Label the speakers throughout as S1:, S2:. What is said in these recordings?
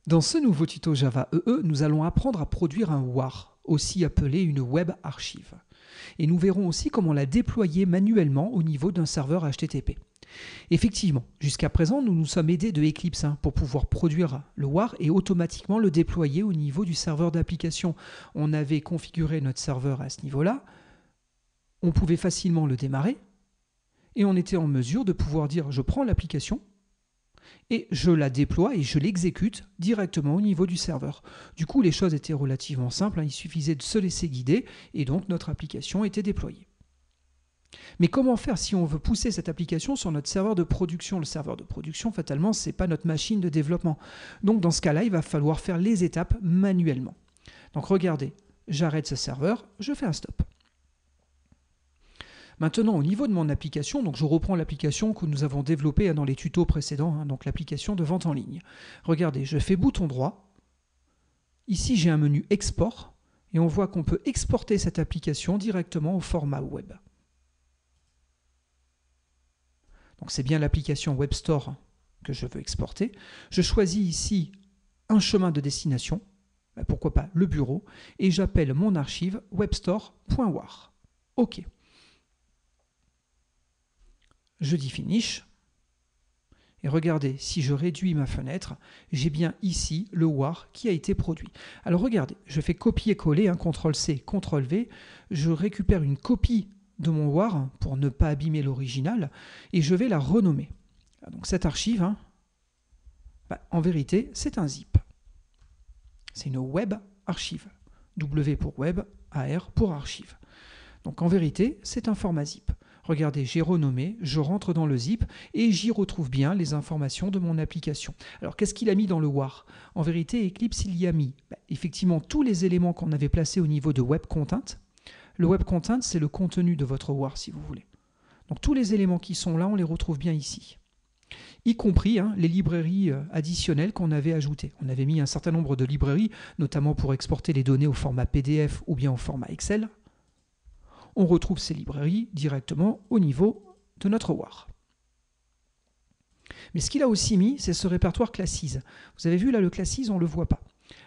S1: Dans ce nouveau tuto Java EE, nous allons apprendre à produire un WAR, aussi appelé une web archive. Et nous verrons aussi comment la déployer manuellement au niveau d'un serveur HTTP. Effectivement, jusqu'à présent, nous nous sommes aidés de Eclipse pour pouvoir produire le WAR et automatiquement le déployer au niveau du serveur d'application. On avait configuré notre serveur à ce niveau-là, on pouvait facilement le démarrer et on était en mesure de pouvoir dire je prends l'application et je la déploie et je l'exécute directement au niveau du serveur. Du coup, les choses étaient relativement simples, il suffisait de se laisser guider et donc notre application était déployée. Mais comment faire si on veut pousser cette application sur notre serveur de production? Le serveur de production, fatalement, ce n'est pas notre machine de développement. Donc dans ce cas-là, il va falloir faire les étapes manuellement. Donc regardez, j'arrête ce serveur, je fais un stop. Maintenant, au niveau de mon application, donc je reprends l'application que nous avons développée dans les tutos précédents, donc l'application de vente en ligne. Regardez, je fais bouton droit. Ici, j'ai un menu export et on voit qu'on peut exporter cette application directement au format web. Donc c'est bien l'application Web Store que je veux exporter. Je choisis ici un chemin de destination, pourquoi pas le bureau, et j'appelle mon archive webstore.war. OK. Je dis Finish. Et regardez, si je réduis ma fenêtre, j'ai bien ici le WAR qui a été produit. Alors regardez, je fais copier-coller, CTRL-C, CTRL-V, je récupère une copie de mon WAR pour ne pas abîmer l'original et je vais la renommer. Donc cette archive, en vérité, c'est un zip. C'est une web archive. W pour web, AR pour archive. Donc en vérité, c'est un format zip. Regardez, j'ai renommé, je rentre dans le zip et j'y retrouve bien les informations de mon application. Alors qu'est-ce qu'il a mis dans le WAR? En vérité, Eclipse, il y a mis effectivement tous les éléments qu'on avait placés au niveau de Web Content. Le Web Content, c'est le contenu de votre WAR si vous voulez. Donc tous les éléments qui sont là, on les retrouve bien ici. Y compris les librairies additionnelles qu'on avait ajoutées. On avait mis un certain nombre de librairies, notamment pour exporter les données au format PDF ou bien au format Excel. On retrouve ces librairies directement au niveau de notre WAR. Mais ce qu'il a aussi mis, c'est ce répertoire classes. Vous avez vu là, le classes, on ne le voit pas.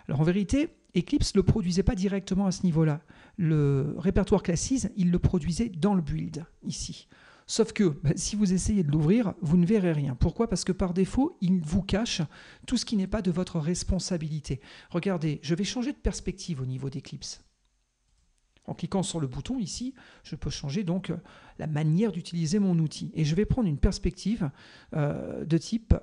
S1: Alors en vérité, Eclipse ne le produisait pas directement à ce niveau-là. Le répertoire classes, il le produisait dans le build, ici. Sauf que si vous essayez de l'ouvrir, vous ne verrez rien. Pourquoi? Parce que par défaut, il vous cache tout ce qui n'est pas de votre responsabilité. Regardez, je vais changer de perspective au niveau d'Eclipse. En cliquant sur le bouton ici, je peux changer donc la manière d'utiliser mon outil. Et je vais prendre une perspective de type...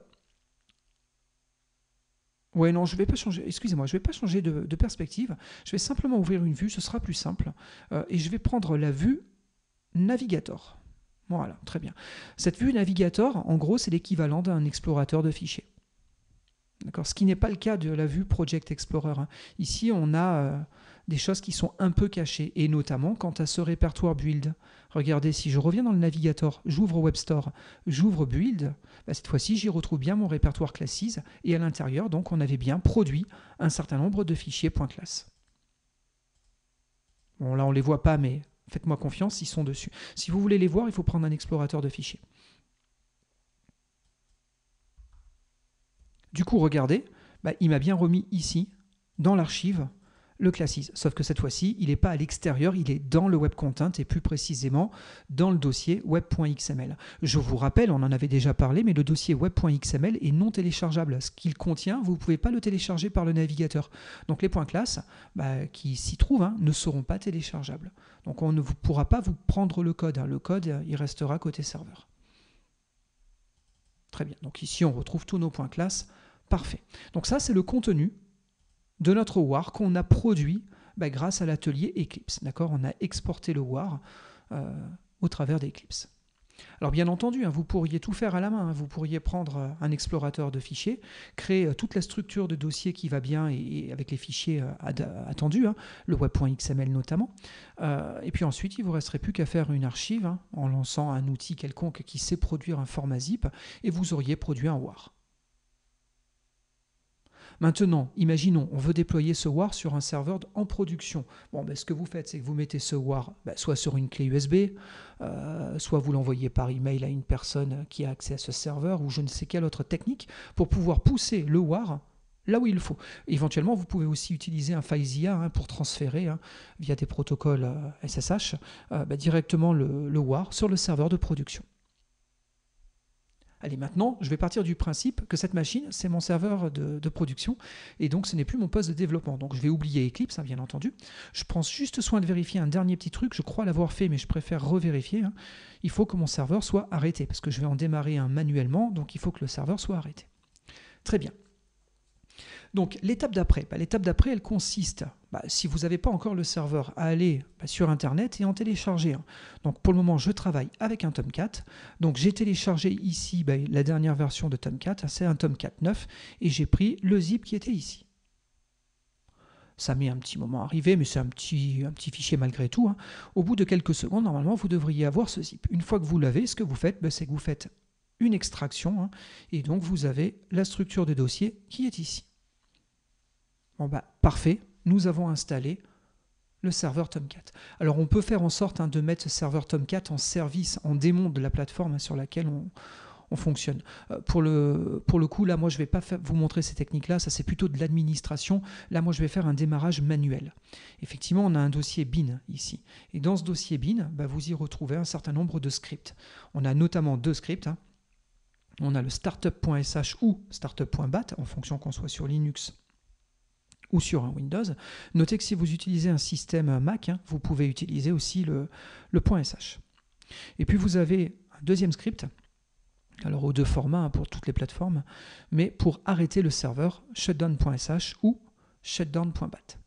S1: Ouais, non, je ne vais pas changer, excusez-moi, je ne vais pas changer de perspective. Je vais simplement ouvrir une vue, ce sera plus simple. Et je vais prendre la vue Navigator. Voilà, très bien. Cette vue Navigator, en gros, c'est l'équivalent d'un explorateur de fichiers. Ce qui n'est pas le cas de la vue Project Explorer. Ici, on a des choses qui sont un peu cachées, et notamment quant à ce répertoire build. Regardez, si je reviens dans le navigateur, j'ouvre WebStore, j'ouvre build, cette fois-ci, j'y retrouve bien mon répertoire classes, et à l'intérieur, donc, on avait bien produit un certain nombre de fichiers .class. Bon, là, on ne les voit pas, mais faites-moi confiance, ils sont dessus. Si vous voulez les voir, il faut prendre un explorateur de fichiers. Du coup, regardez, il m'a bien remis ici, dans l'archive, le classes. Sauf que cette fois-ci, il n'est pas à l'extérieur, il est dans le web content et plus précisément dans le dossier web.xml. Je vous rappelle, on en avait déjà parlé, mais le dossier web.xml est non téléchargeable. Ce qu'il contient, vous ne pouvez pas le télécharger par le navigateur. Donc les .class qui s'y trouvent ne seront pas téléchargeables. Donc on ne pourra pas vous prendre le code. Le code, il restera côté serveur. Très bien. Donc ici, on retrouve tous nos .class. Parfait. Donc ça, c'est le contenu de notre WAR qu'on a produit grâce à l'atelier Eclipse. D'accord? On a exporté le WAR au travers d'Eclipse. Alors bien entendu, vous pourriez tout faire à la main. Vous pourriez prendre un explorateur de fichiers, créer toute la structure de dossier qui va bien et avec les fichiers attendus, le web.xml notamment. Et puis ensuite, il ne vous resterait plus qu'à faire une archive en lançant un outil quelconque qui sait produire un format zip et vous auriez produit un WAR. Maintenant, imaginons, on veut déployer ce WAR sur un serveur en production. Bon, ce que vous faites, c'est que vous mettez ce WAR soit sur une clé USB, soit vous l'envoyez par email à une personne qui a accès à ce serveur ou je ne sais quelle autre technique pour pouvoir pousser le WAR là où il le faut. Éventuellement, vous pouvez aussi utiliser un FileZilla pour transférer via des protocoles SSH directement le WAR sur le serveur de production. Allez, maintenant, je vais partir du principe que cette machine, c'est mon serveur de production, et donc ce n'est plus mon poste de développement. Donc je vais oublier Eclipse, bien entendu. Je prends juste soin de vérifier un dernier petit truc, je crois l'avoir fait, mais je préfère revérifier. Il faut que mon serveur soit arrêté, parce que je vais en démarrer un manuellement, donc il faut que le serveur soit arrêté. Très bien. Donc l'étape d'après, elle consiste, si vous n'avez pas encore le serveur, à aller sur Internet et en télécharger un. Donc pour le moment, je travaille avec un Tomcat. Donc j'ai téléchargé ici la dernière version de Tomcat, c'est un Tomcat 9, et j'ai pris le zip qui était ici. Ça met un petit moment à arriver, mais c'est un petit fichier malgré tout. Au bout de quelques secondes, normalement, vous devriez avoir ce zip. Une fois que vous l'avez, ce que vous faites, c'est que vous faites une extraction, et donc vous avez la structure de dossier qui est ici. Bon parfait, nous avons installé le serveur Tomcat. Alors on peut faire en sorte de mettre ce serveur Tomcat en service, en démon de la plateforme sur laquelle on fonctionne. Pour le coup, là, moi, je ne vais pas vous montrer ces techniques-là, ça c'est plutôt de l'administration. Là, moi, je vais faire un démarrage manuel. Effectivement, on a un dossier bin ici. Et dans ce dossier bin, vous y retrouvez un certain nombre de scripts. On a notamment deux scripts. On a le startup.sh ou startup.bat, en fonction qu'on soit sur Linux ou sur un Windows. Notez que si vous utilisez un système Mac, vous pouvez utiliser aussi le .sh. Et puis vous avez un deuxième script, alors aux deux formats pour toutes les plateformes, mais pour arrêter le serveur shutdown.sh ou shutdown.bat.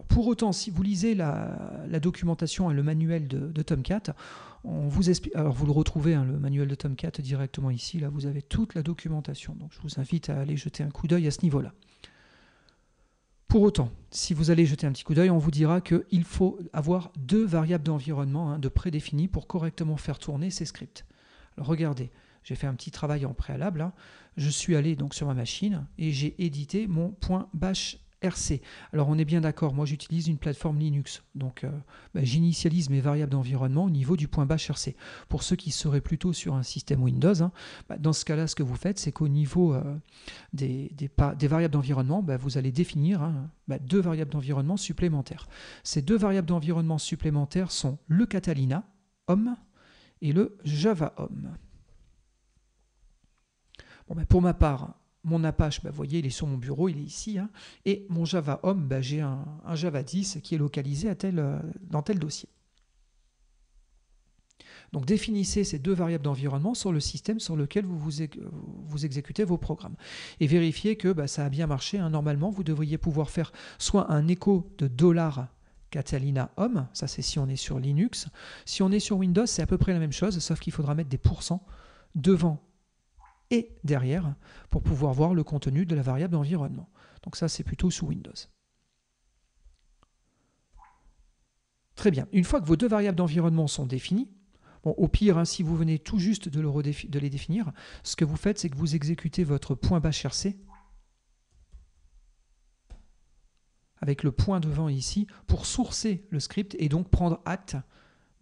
S1: Pour autant, si vous lisez la documentation et le manuel de Tomcat, on vous explique. Alors vous le retrouvez, le manuel de Tomcat directement ici, là vous avez toute la documentation, donc je vous invite à aller jeter un coup d'œil à ce niveau-là. Pour autant, si vous allez jeter un petit coup d'œil, on vous dira qu'il faut avoir deux variables d'environnement de prédéfinies pour correctement faire tourner ces scripts. Alors regardez, j'ai fait un petit travail en préalable. Je suis allé donc sur ma machine et j'ai édité mon .bash RC. Alors on est bien d'accord, moi j'utilise une plateforme Linux, donc j'initialise mes variables d'environnement au niveau du .bash RC. Pour ceux qui seraient plutôt sur un système Windows, dans ce cas-là, ce que vous faites, c'est qu'au niveau des variables d'environnement, vous allez définir deux variables d'environnement supplémentaires. Ces deux variables d'environnement supplémentaires sont le Catalina Home et le Java Home. Bon, pour ma part, mon Apache, vous voyez, il est sur mon bureau, il est ici. Et mon Java Home, j'ai un Java 10 qui est localisé dans tel dossier. Donc définissez ces deux variables d'environnement sur le système sur lequel vous exécutez vos programmes. Et vérifiez que ça a bien marché. Normalement, vous devriez pouvoir faire soit un écho de $Catalina Home, ça c'est si on est sur Linux. Si on est sur Windows, c'est à peu près la même chose, sauf qu'il faudra mettre des pourcents devant et derrière pour pouvoir voir le contenu de la variable d'environnement. Donc ça, c'est plutôt sous Windows. Très bien. Une fois que vos deux variables d'environnement sont définies, bon, au pire, si vous venez tout juste de les définir, ce que vous faites, c'est que vous exécutez votre .bash RC avec le point devant ici pour sourcer le script et donc prendre acte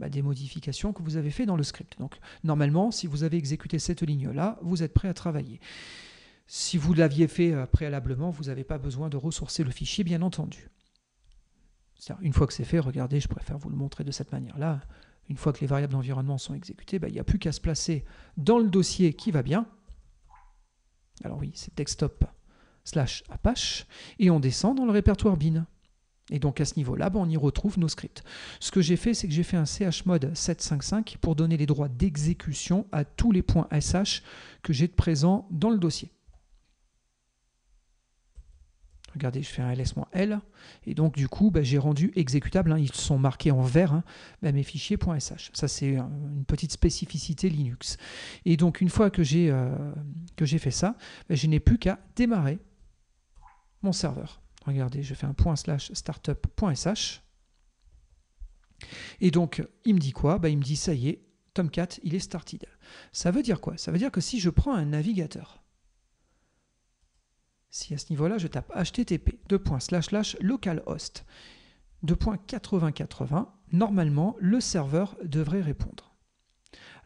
S1: des modifications que vous avez fait dans le script. Donc normalement, si vous avez exécuté cette ligne-là, vous êtes prêt à travailler. Si vous l'aviez fait préalablement, vous n'avez pas besoin de ressourcer le fichier, bien entendu. Une fois que c'est fait, regardez, je préfère vous le montrer de cette manière-là. Une fois que les variables d'environnement sont exécutées, il n'y a plus qu'à se placer dans le dossier qui va bien. Alors oui, c'est desktop/apache, et on descend dans le répertoire bin. Et donc à ce niveau-là, on y retrouve nos scripts. Ce que j'ai fait, c'est que j'ai fait un chmod 755 pour donner les droits d'exécution à tous les points .sh que j'ai de présent dans le dossier. Regardez, je fais un ls-l, et donc du coup, j'ai rendu exécutable, ils sont marqués en vert, mes fichiers .sh. Ça, c'est une petite spécificité Linux. Et donc, une fois que j'ai fait ça, je n'ai plus qu'à démarrer mon serveur. Regardez, je fais un /startup.sh. Et donc, il me dit quoi? Il me dit, ça y est, Tomcat, il est started. Ça veut dire quoi? Ça veut dire que si je prends un navigateur, si à ce niveau-là, je tape http://localhost 2.8080, normalement, le serveur devrait répondre.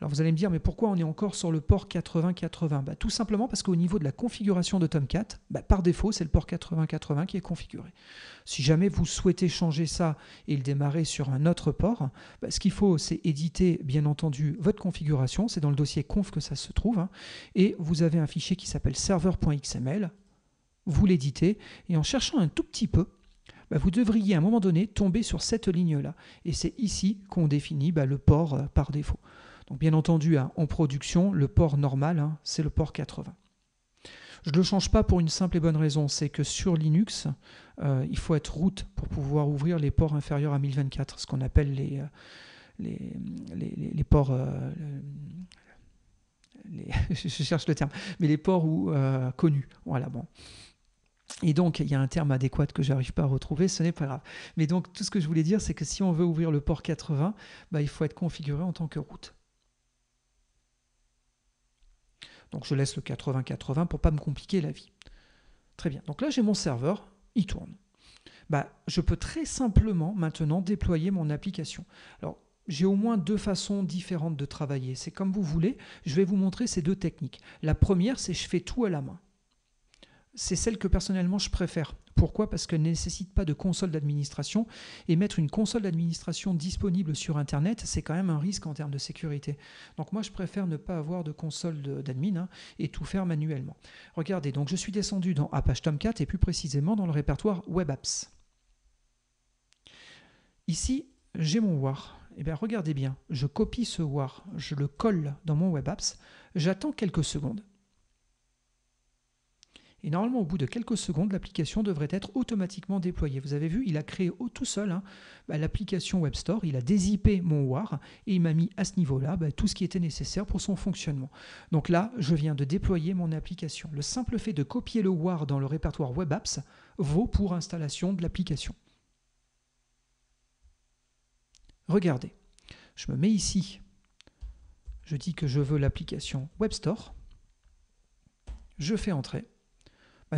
S1: Alors vous allez me dire, mais pourquoi on est encore sur le port 8080 ? Tout simplement parce qu'au niveau de la configuration de Tomcat, par défaut, c'est le port 8080 qui est configuré. Si jamais vous souhaitez changer ça et le démarrer sur un autre port, ce qu'il faut, c'est éditer, bien entendu, votre configuration. C'est dans le dossier conf que ça se trouve. Et vous avez un fichier qui s'appelle server.xml. Vous l'éditez et en cherchant un tout petit peu, vous devriez à un moment donné tomber sur cette ligne-là. Et c'est ici qu'on définit le port par défaut. Donc bien entendu, en production, le port normal, c'est le port 80. Je ne le change pas pour une simple et bonne raison, c'est que sur Linux, il faut être root pour pouvoir ouvrir les ports inférieurs à 1024, ce qu'on appelle les ports... je cherche le terme, mais les ports connus. Voilà, bon. Et donc, il y a un terme adéquat que je n'arrive pas à retrouver, ce n'est pas grave. Mais donc, tout ce que je voulais dire, c'est que si on veut ouvrir le port 80, il faut être configuré en tant que root. Donc, je laisse le 80-80 pour ne pas me compliquer la vie. Très bien. Donc là, j'ai mon serveur, il tourne. Je peux très simplement maintenant déployer mon application. Alors, j'ai au moins 2 façons différentes de travailler. C'est comme vous voulez. Je vais vous montrer ces 2 techniques. La première, c'est je fais tout à la main. C'est celle que personnellement je préfère. Pourquoi ? Parce qu'elle ne nécessite pas de console d'administration. Et mettre une console d'administration disponible sur Internet, c'est quand même un risque en termes de sécurité. Donc moi, je préfère ne pas avoir de console d'admin et tout faire manuellement. Regardez, donc je suis descendu dans Apache Tomcat et plus précisément dans le répertoire Web Apps. Ici, j'ai mon WAR. Eh bien, regardez bien, je copie ce WAR, je le colle dans mon Web Apps, j'attends quelques secondes. Et normalement, au bout de quelques secondes, l'application devrait être automatiquement déployée. Vous avez vu, il a créé tout seul l'application Web Store, il a dézippé mon WAR et il m'a mis à ce niveau-là tout ce qui était nécessaire pour son fonctionnement. Donc là, je viens de déployer mon application. Le simple fait de copier le WAR dans le répertoire Web Apps vaut pour installation de l'application. Regardez, je me mets ici, je dis que je veux l'application Web Store, je fais entrer.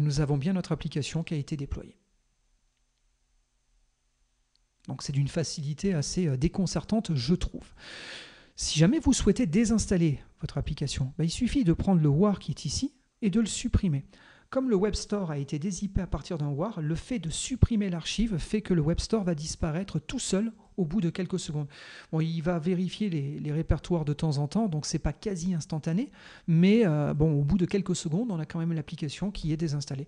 S1: Nous avons bien notre application qui a été déployée. Donc c'est d'une facilité assez déconcertante, je trouve. Si jamais vous souhaitez désinstaller votre application, il suffit de prendre le WAR qui est ici et de le supprimer. Comme le Web Store a été dézippé à partir d'un WAR, le fait de supprimer l'archive fait que le Web Store va disparaître tout seul au bout de quelques secondes. Bon, il va vérifier les répertoires de temps en temps, donc ce n'est pas quasi instantané, mais au bout de quelques secondes, on a quand même l'application qui est désinstallée.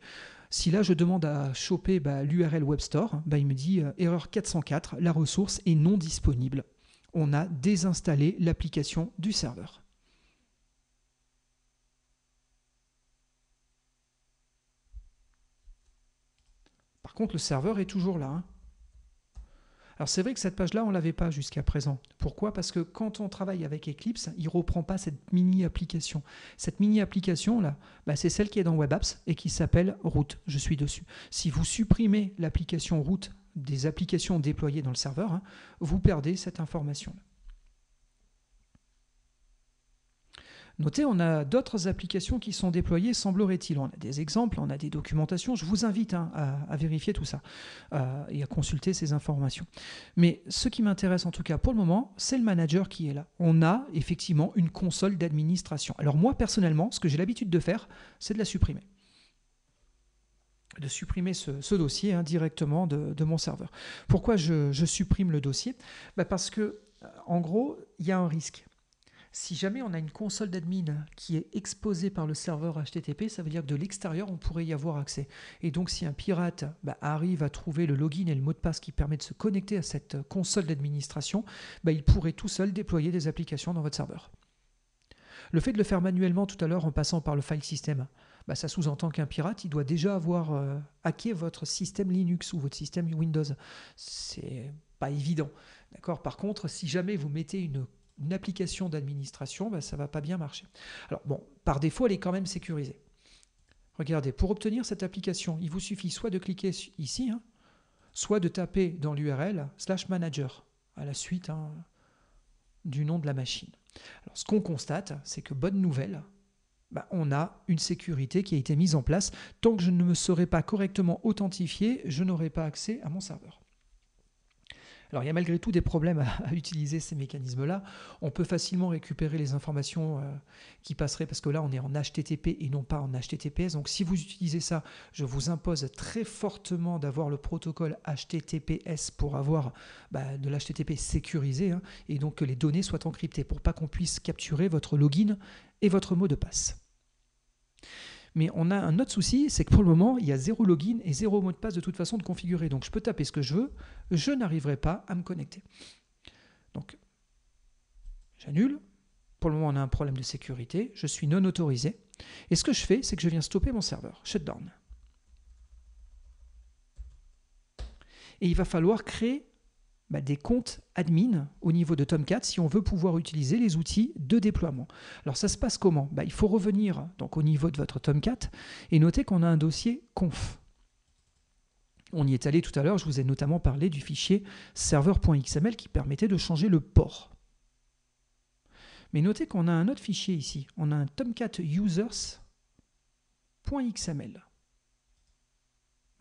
S1: Si là, je demande à choper l'URL Web Store, il me dit erreur 404, la ressource est non disponible. On a désinstallé l'application du serveur. Par contre, le serveur est toujours là. Alors c'est vrai que cette page-là, on ne l'avait pas jusqu'à présent. Pourquoi ? Parce que quand on travaille avec Eclipse, il ne reprend pas cette mini-application. Cette mini-application-là, c'est celle qui est dans Web Apps et qui s'appelle Root. Je suis dessus. Si vous supprimez l'application Root des applications déployées dans le serveur, vous perdez cette information-là. Notez, on a d'autres applications qui sont déployées, semblerait-il. On a des exemples, on a des documentations. Je vous invite à vérifier tout ça et à consulter ces informations. Mais ce qui m'intéresse en tout cas pour le moment, c'est le manager qui est là. On a effectivement une console d'administration. Alors moi, personnellement, ce que j'ai l'habitude de faire, c'est de la supprimer. De supprimer ce dossier directement de mon serveur. Pourquoi je supprime le dossier ? Parce que, en gros, il y a un risque. Si jamais on a une console d'admin qui est exposée par le serveur HTTP, ça veut dire que de l'extérieur, on pourrait y avoir accès. Et donc, si un pirate arrive à trouver le login et le mot de passe qui permet de se connecter à cette console d'administration, il pourrait tout seul déployer des applications dans votre serveur. Le fait de le faire manuellement tout à l'heure en passant par le file system, ça sous-entend qu'un pirate, il doit déjà avoir hacké votre système Linux ou votre système Windows. C'est pas évident. D'accord ? Par contre, si jamais vous mettez une application d'administration, ça ne va pas bien marcher. Alors bon, par défaut, elle est quand même sécurisée. Regardez, pour obtenir cette application, il vous suffit soit de cliquer ici, soit de taper dans l'URL /manager à la suite du nom de la machine. Alors ce qu'on constate, c'est que bonne nouvelle, on a une sécurité qui a été mise en place. Tant que je ne me serai pas correctement authentifié, je n'aurai pas accès à mon serveur. Alors il y a malgré tout des problèmes à utiliser ces mécanismes-là. On peut facilement récupérer les informations qui passeraient, parce que là on est en HTTP et non pas en HTTPS. Donc si vous utilisez ça, je vous impose très fortement d'avoir le protocole HTTPS pour avoir de l'HTTP sécurisé, hein, et donc que les données soient encryptées pour pas qu'on puisse capturer votre login et votre mot de passe. Mais on a un autre souci, c'est que pour le moment, il y a 0 login et 0 mot de passe de toute façon de configurer. Donc je peux taper ce que je veux, je n'arriverai pas à me connecter. Donc j'annule. Pour le moment, on a un problème de sécurité. Je suis non autorisé. Et ce que je fais, c'est que je viens stopper mon serveur. Shutdown. Et il va falloir créer des comptes admin au niveau de Tomcat si on veut pouvoir utiliser les outils de déploiement. Alors ça se passe comment? Il faut revenir donc au niveau de votre Tomcat et noter qu'on a un dossier conf. On y est allé tout à l'heure, je vous ai notamment parlé du fichier serveur.xml qui permettait de changer le port. Mais notez qu'on a un autre fichier ici, on a un Tomcat users.xml.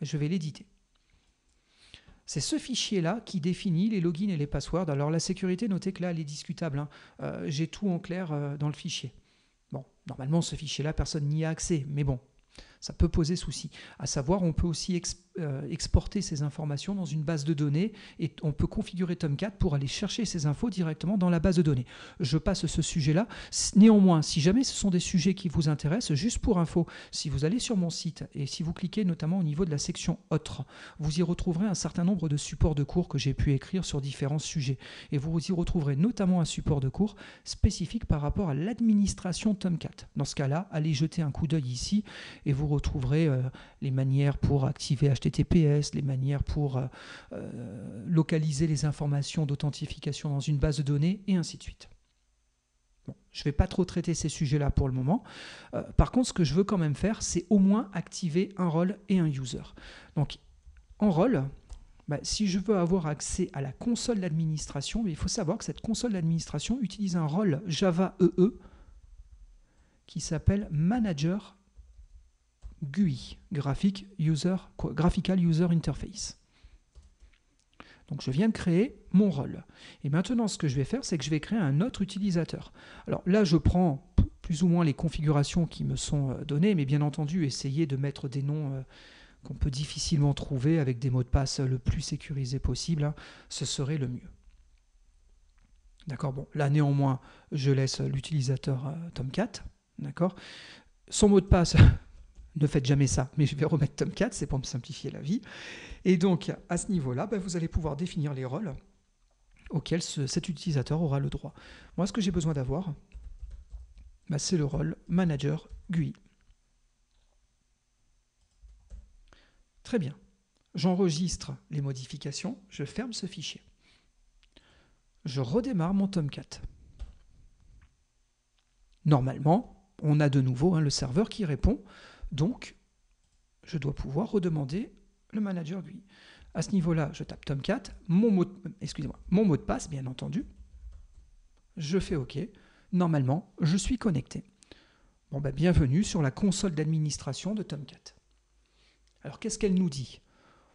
S1: Je vais l'éditer. C'est ce fichier-là qui définit les logins et les passwords. Alors la sécurité, notez que là, elle est discutable, hein. J'ai tout en clair dans le fichier. Bon, normalement, ce fichier-là, personne n'y a accès, mais bon, ça peut poser souci. À savoir, on peut aussi exporter ces informations dans une base de données et on peut configurer Tomcat pour aller chercher ces infos directement dans la base de données. Je passe ce sujet-là. Néanmoins, si jamais ce sont des sujets qui vous intéressent, juste pour info, si vous allez sur mon site et si vous cliquez notamment au niveau de la section Autres, vous y retrouverez un certain nombre de supports de cours que j'ai pu écrire sur différents sujets. Et vous y retrouverez notamment un support de cours spécifique par rapport à l'administration Tomcat. Dans ce cas-là, allez jeter un coup d'œil ici et vous retrouverez les manières pour activer HTTPS, les manières pour localiser les informations d'authentification dans une base de données, et ainsi de suite. Bon, je ne vais pas trop traiter ces sujets-là pour le moment. Par contre, ce que je veux quand même faire, c'est au moins activer un rôle et un user. Donc, en rôle, si je veux avoir accès à la console d'administration, il faut savoir que cette console d'administration utilise un rôle Java EE qui s'appelle Manager GUI, Graphical User Interface. Donc je viens de créer mon rôle. Et maintenant, ce que je vais faire, c'est que je vais créer un autre utilisateur. Alors là, je prends plus ou moins les configurations qui me sont données, mais bien entendu, essayez de mettre des noms qu'on peut difficilement trouver avec des mots de passe le plus sécurisés possible, hein, ce serait le mieux. D'accord, bon, là néanmoins, je laisse l'utilisateur Tomcat, d'accord. Son mot de passe, ne faites jamais ça, mais je vais remettre Tomcat, c'est pour me simplifier la vie. Et donc, à ce niveau-là, vous allez pouvoir définir les rôles auxquels cet utilisateur aura le droit. Moi, ce que j'ai besoin d'avoir, c'est le rôle Manager GUI. Très bien. J'enregistre les modifications, je ferme ce fichier. Je redémarre mon Tomcat. Normalement, on a de nouveau le serveur qui répond. Donc, je dois pouvoir redemander le manager GUI. À ce niveau-là, je tape Tomcat, mon mot de passe, bien entendu. Je fais OK. Normalement, je suis connecté. Bon, bienvenue sur la console d'administration de Tomcat. Alors, qu'est-ce qu'elle nous dit?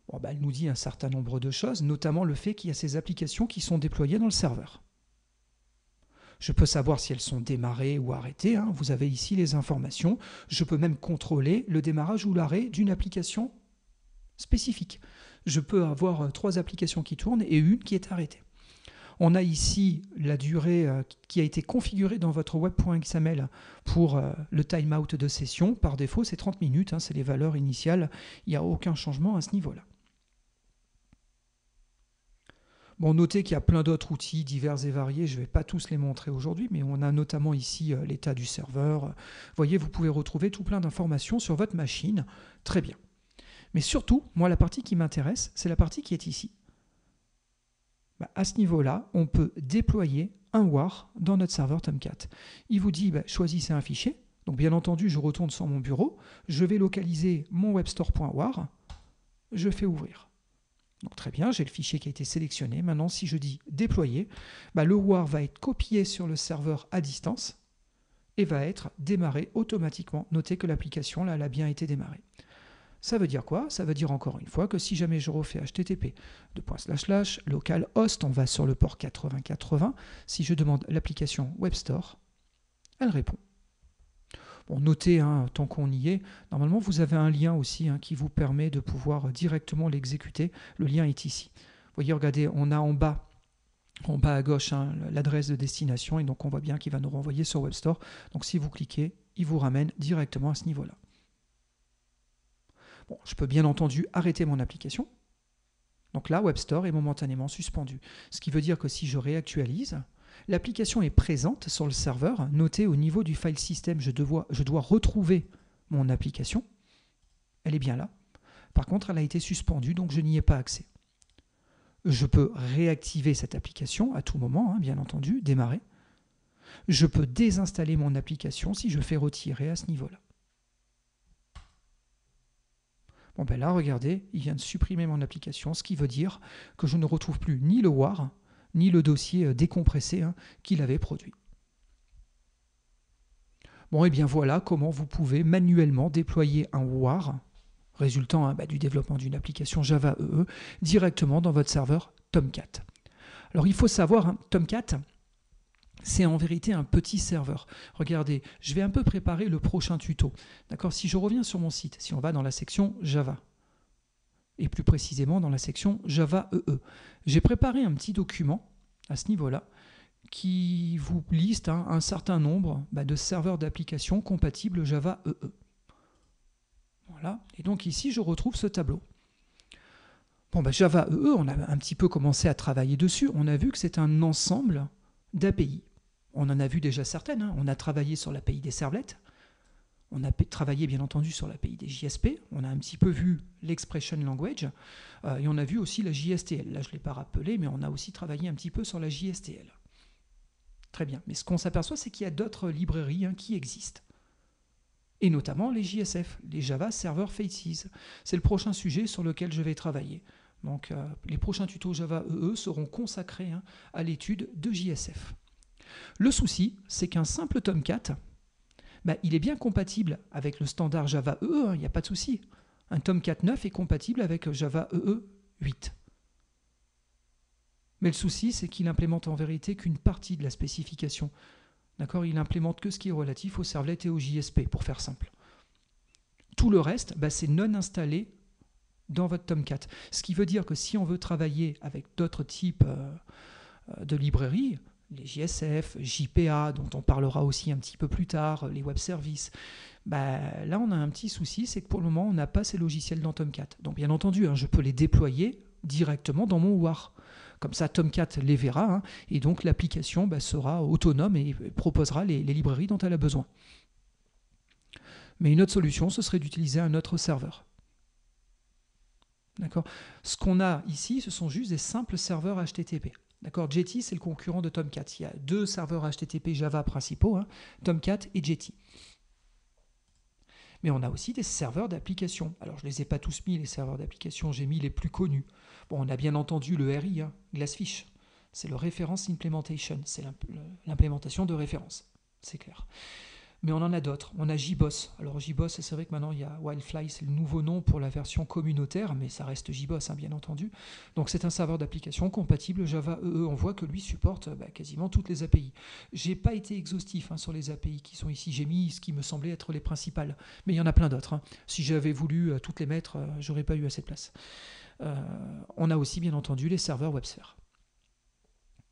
S1: Bon, elle nous dit un certain nombre de choses, notamment le fait qu'il y a ces applications qui sont déployées dans le serveur. Je peux savoir si elles sont démarrées ou arrêtées, hein. Vous avez ici les informations. Je peux même contrôler le démarrage ou l'arrêt d'une application spécifique. Je peux avoir 3 applications qui tournent et une qui est arrêtée. On a ici la durée qui a été configurée dans votre web.xml pour le timeout de session. Par défaut, c'est 30 minutes, hein, c'est les valeurs initiales. Il n'y a aucun changement à ce niveau-là. Bon, notez qu'il y a plein d'autres outils divers et variés, je ne vais pas tous les montrer aujourd'hui, mais on a notamment ici l'état du serveur. Vous voyez, vous pouvez retrouver tout plein d'informations sur votre machine. Très bien. Mais surtout, moi, la partie qui m'intéresse, c'est la partie qui est ici. À ce niveau-là, on peut déployer un WAR dans notre serveur Tomcat. Il vous dit, choisissez un fichier. Donc, bien entendu, je retourne sur mon bureau. Je vais localiser mon webstore.war. Je fais ouvrir. Donc très bien, j'ai le fichier qui a été sélectionné. Maintenant, si je dis déployer, le WAR va être copié sur le serveur à distance et va être démarré automatiquement. Notez que l'application, là, elle a bien été démarrée. Ça veut dire quoi? Ça veut dire encore une fois que si jamais je refais http localhost, on va sur le port 8080, si je demande l'application WebStore, elle répond. Bon, notez, hein, tant qu'on y est, normalement vous avez un lien aussi hein, qui vous permet de pouvoir directement l'exécuter. Le lien est ici. Vous voyez, regardez, on a en bas à gauche hein, l'adresse de destination et donc on voit bien qu'il va nous renvoyer sur WebStore. Donc si vous cliquez, il vous ramène directement à ce niveau-là. Bon, je peux bien entendu arrêter mon application. Donc là, WebStore est momentanément suspendu. Ce qui veut dire que si je réactualise, l'application est présente sur le serveur. Notez au niveau du file system, je dois retrouver mon application. Elle est bien là. Par contre, elle a été suspendue, donc je n'y ai pas accès. Je peux réactiver cette application à tout moment, hein, bien entendu, démarrer. Je peux désinstaller mon application si je fais retirer à ce niveau-là. Bon ben là, regardez, il vient de supprimer mon application, ce qui veut dire que je ne retrouve plus ni le WAR, ni le dossier décompressé hein, qu'il avait produit. Bon, et bien voilà comment vous pouvez manuellement déployer un WAR, résultant hein, du développement d'une application Java EE, directement dans votre serveur Tomcat. Alors il faut savoir, hein, Tomcat, c'est en vérité un petit serveur. Regardez, je vais un peu préparer le prochain tuto. D'accord ? Si je reviens sur mon site, si on va dans la section Java, et plus précisément dans la section Java EE, j'ai préparé un petit document à ce niveau-là qui vous liste hein, un certain nombre de serveurs d'applications compatibles Java EE. Voilà. Et donc ici, je retrouve ce tableau. Bon, Java EE, on a un petit peu commencé à travailler dessus. On a vu que c'est un ensemble d'API. On en a vu déjà certaines. Hein. On a travaillé sur l'API des servlettes. On a travaillé bien entendu sur l'API des JSP. On a un petit peu vu l'Expression Language. Et on a vu aussi la JSTL. Là, je ne l'ai pas rappelé, mais on a aussi travaillé un petit peu sur la JSTL. Très bien. Mais ce qu'on s'aperçoit, c'est qu'il y a d'autres librairies hein, qui existent. Et notamment les JSF, les Java Server Faces. C'est le prochain sujet sur lequel je vais travailler. Donc, les prochains tutos Java EE seront consacrés hein, à l'étude de JSF. Le souci, c'est qu'un simple Tomcat, il est bien compatible avec le standard Java EE, il n'y a pas de souci. Un Tomcat 9 est compatible avec Java EE 8. Mais le souci, c'est qu'il implémente en vérité qu'une partie de la spécification. D'accord ? Il implémente que ce qui est relatif aux servlettes et aux JSP, pour faire simple. Tout le reste, c'est non installé dans votre Tomcat. Ce qui veut dire que si on veut travailler avec d'autres types de librairies, les JSF, JPA, dont on parlera aussi un petit peu plus tard, les web services, là on a un petit souci, c'est que pour le moment on n'a pas ces logiciels dans Tomcat. Donc bien entendu, hein, je peux les déployer directement dans mon WAR. Comme ça, Tomcat les verra, hein, et donc l'application sera autonome et proposera les librairies dont elle a besoin. Mais une autre solution, ce serait d'utiliser un autre serveur. D'accord ? Ce qu'on a ici, ce sont juste des simples serveurs HTTP. D'accord ? Jetty, c'est le concurrent de Tomcat. Il y a deux serveurs HTTP Java principaux, hein, Tomcat et Jetty. Mais on a aussi des serveurs d'application. Alors, je ne les ai pas tous mis, les serveurs d'application, j'ai mis les plus connus. Bon, on a bien entendu le RI, hein, Glassfish. C'est le Reference Implementation, c'est l'implémentation de référence, c'est clair. Mais on en a d'autres. On a JBoss. Alors JBoss, c'est vrai que maintenant il y a Wildfly, c'est le nouveau nom pour la version communautaire, mais ça reste JBoss, hein, bien entendu. Donc c'est un serveur d'application compatible Java EE. On voit que lui supporte quasiment toutes les API. J'ai pas été exhaustif hein, sur les API qui sont ici. J'ai mis ce qui me semblait être les principales, mais il y en a plein d'autres. Hein. Si j'avais voulu toutes les mettre, j'aurais pas eu assez de place. On a aussi bien entendu les serveurs WebSphere.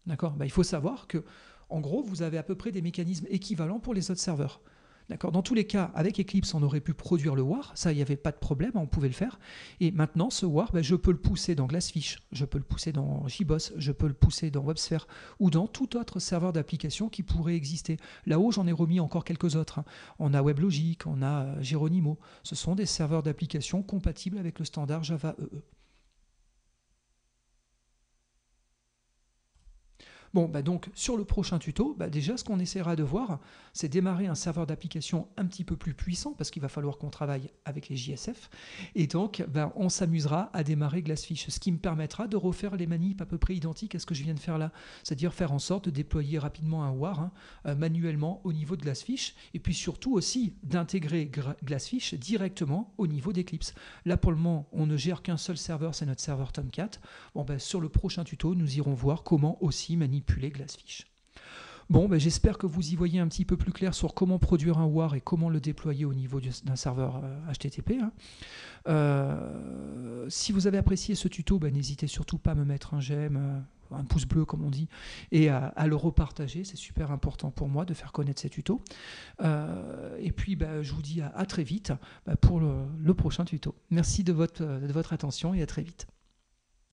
S1: D'accord ? Il faut savoir que en gros, vous avez à peu près des mécanismes équivalents pour les autres serveurs. D'accord ? Dans tous les cas, avec Eclipse, on aurait pu produire le WAR. Ça, il n'y avait pas de problème, on pouvait le faire. Et maintenant, ce WAR, je peux le pousser dans Glassfish, je peux le pousser dans JBoss, je peux le pousser dans WebSphere ou dans tout autre serveur d'application qui pourrait exister. Là-haut, j'en ai remis encore quelques autres. Hein. On a WebLogic, on a Geronimo. Ce sont des serveurs d'application compatibles avec le standard Java EE. Bon, donc sur le prochain tuto, déjà ce qu'on essaiera de voir, c'est démarrer un serveur d'application un petit peu plus puissant parce qu'il va falloir qu'on travaille avec les JSF. Et donc, on s'amusera à démarrer Glassfish, ce qui me permettra de refaire les manips à peu près identiques à ce que je viens de faire là. C'est-à-dire faire en sorte de déployer rapidement un WAR manuellement au niveau de Glassfish et puis surtout aussi d'intégrer Glassfish directement au niveau d'Eclipse. Là, pour le moment, on ne gère qu'un seul serveur, c'est notre serveur Tomcat. Bon, sur le prochain tuto, nous irons voir comment aussi manipuler Glassfish. Bon, j'espère que vous y voyez un petit peu plus clair sur comment produire un WAR et comment le déployer au niveau d'un serveur HTTP. Si vous avez apprécié ce tuto, n'hésitez surtout pas à me mettre un j'aime, un pouce bleu comme on dit, et à le repartager. C'est super important pour moi de faire connaître ces tutos. Et puis je vous dis à très vite pour le prochain tuto. Merci de votre attention et à très vite.